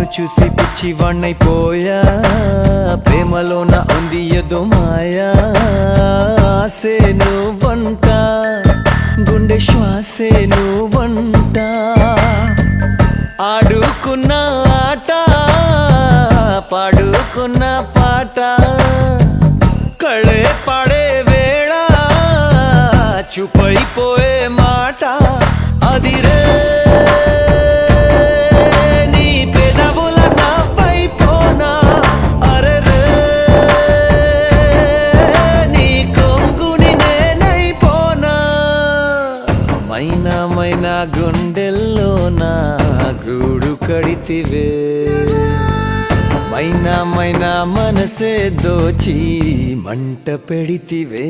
నిన్ను చూసి పిచ్చివాణ్ణైపోయా ప్రేమలోన ఉంది ఏదో మాయా ఆసే నువ్వంట గుండె శ్వాసే నువ్వంట ఆడుకున్న ఆట పాడుకున్న పాట కళే పాడే వేళ చూపైపోయే మాట అదిరే నీ పెదవుల నవ్వైపోనా అరెరే నీ కొంగుని నేనైపోనా మైనా మైనా గుండెల్లో నా గూడు కడితివే మైనా మైనా మనసే దోచి మంట పెడితివే